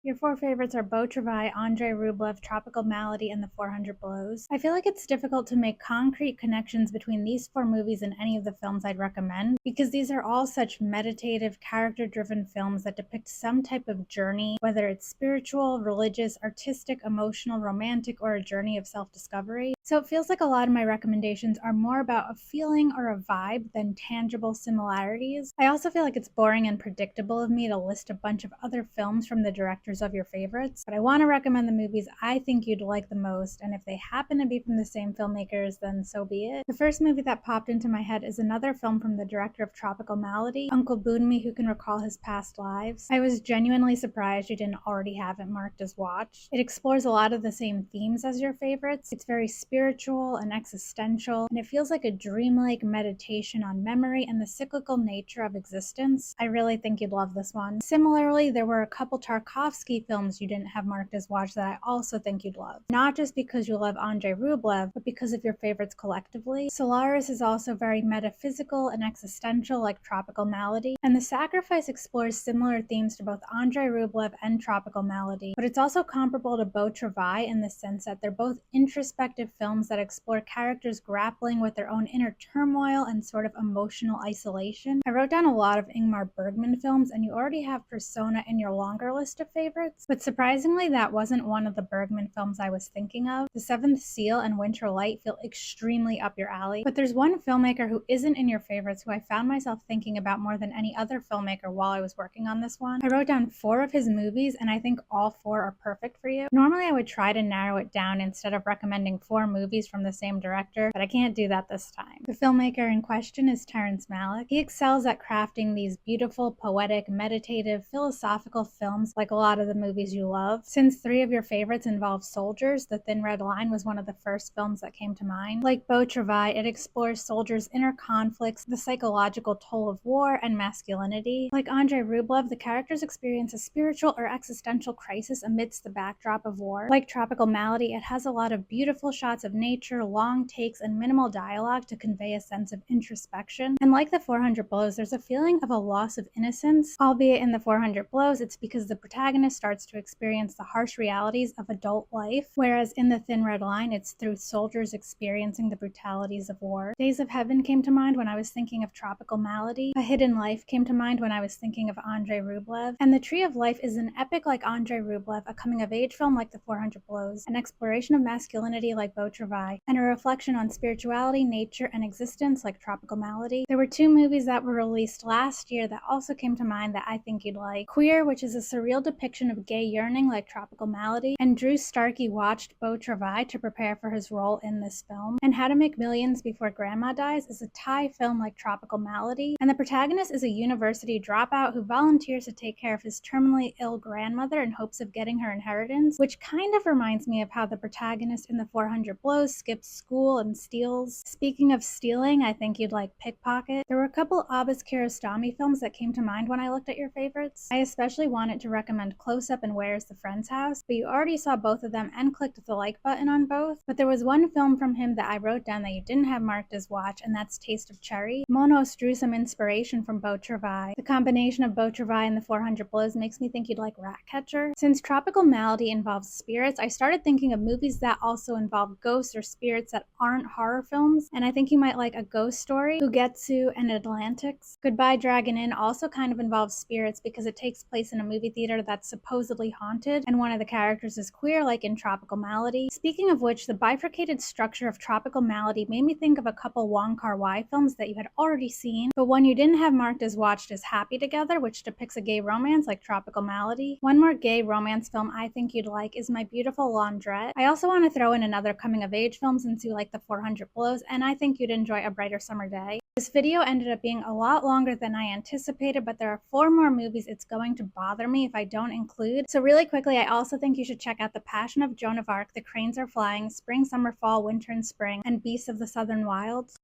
Your four favorites are Beau, Andrei, Rublev, Tropical Malady, and The 400 Blows. I feel like it's difficult to make concrete connections between these four movies and any of the films I'd recommend, because these are all such meditative, character-driven films that depict some type of journey, whether it's spiritual, religious, artistic, emotional, romantic, or a journey of self-discovery. So it feels like a lot of my recommendations are more about a feeling or a vibe than tangible similarities. I also feel like it's boring and predictable of me to list a bunch of other films from the directors of your favorites, but I want to recommend the movies I think you'd like the most, and if they happen to be from the same filmmakers, then so be it. The first movie that popped into my head is another film from the director of Tropical Malady, Uncle Boonmi Who Can Recall His Past Lives. I was genuinely surprised you didn't already have it marked as watched. It explores a lot of the same themes as your favorites. It's very spiritual and existential, and it feels like a dreamlike meditation on memory and the cyclical nature of existence. I really think you'd love this one. Similarly, there were a couple Tarkovsky films you didn't have marked as watched that I also think you'd love. Not just because you love Andrei Rublev, but because of your favorites collectively. Solaris is also very metaphysical and existential like Tropical Malady, and The Sacrifice explores similar themes to both Andrei Rublev and Tropical Malady, but it's also comparable to Beau Travail in the sense that they're both introspective films that explore characters grappling with their own inner turmoil and sort of emotional isolation. I wrote down a lot of Ingmar Bergman films, and you already have Persona in your longer list of favorites, but surprisingly that wasn't one of the Bergman films I was thinking of. The Seventh Seal and Winter Light feel extremely up your alley, but there's one filmmaker who isn't in your favorites who I found myself thinking about more than any other filmmaker while I was working on this one. I wrote down 4 of his movies, and I think all 4 are perfect for you. Normally I would try to narrow it down instead of recommending 4 movies from the same director, but I can't do that this time. The filmmaker in question is Terrence Malick. He excels at crafting these beautiful, poetic, meditative, philosophical films like a lot of the movies you love. Since 3 of your favorites involve soldiers, The Thin Red Line was one of the first films that came to mind. Like Beau Travail, it explores soldiers' inner conflicts, the psychological toll of war, and masculinity. Like Andrei Rublev, the characters experience a spiritual or existential crisis amidst the backdrop of war. Like Tropical Malady, it has a lot of beautiful shots of nature, long takes, and minimal dialogue to convey a sense of introspection. And like The 400 Blows, there's a feeling of a loss of innocence, albeit in The 400 Blows, it's because the protagonist starts to experience the harsh realities of adult life, whereas in The Thin Red Line, it's through soldiers experiencing the brutalities of war. Days of Heaven came to mind when I was thinking of Tropical Malady. A Hidden Life came to mind when I was thinking of Andrei Rublev. And The Tree of Life is an epic like Andrei Rublev, a coming-of-age film like The 400 Blows, an exploration of masculinity like Beau Travail, and a reflection on spirituality, nature, and existence like Tropical Malady. There were 2 movies that were released last year that also came to mind that I think you'd like. Queer, which is a surreal depiction of gay yearning like Tropical Malady, and Drew Starkey watched Beau Travail to prepare for his role in this film. And How to Make Millions Before Grandma Dies is a Thai film like Tropical Malady, and the protagonist is a university dropout who volunteers to take care of his terminally ill grandmother in hopes of getting her inheritance, which kind of reminds me of how the protagonist in The 400 Blows skips school and steals. Speaking of stealing, I think you'd like Pickpocket. There were a couple Abbas Kiarostami films that came to mind when I looked at your favorites. I especially wanted to recommend Close Up and Where's the Friend's House, but you already saw both of them and clicked the like button on both. But there was one film from him that I wrote down that you didn't have marked as watch, and that's Taste of Cherry. Monos drew some inspiration from Beau Travail. The combination of Beau Travail and The 400 Blows makes me think you'd like Ratcatcher. Since Tropical Malady involves spirits, I started thinking of movies that also involve ghosts or spirits that aren't horror films, and I think you might like A Ghost Story, Ugetsu, and Atlantics. Goodbye Dragon Inn also kind of involves spirits because it takes place in a movie theater that's supposedly haunted, and one of the characters is queer like in Tropical Malady. Speaking of which, the bifurcated structure of Tropical Malady made me think of a couple Wong Kar-wai films that you had already seen, but one you didn't have marked as watched is Happy Together, which depicts a gay romance like Tropical Malady. One more gay romance film I think you'd like is My Beautiful Laundrette. I also want to throw in another coming-of-age film since you like The 400 Blows, and I think you'd enjoy A Brighter Summer Day. This video ended up being a lot longer than I anticipated, but there are 4 more movies it's going to bother me if I don't include. So really quickly, I also think you should check out The Passion of Joan of Arc, The Cranes Are Flying, Spring, Summer, Fall, Winter, and Spring, and Beasts of the Southern Wilds.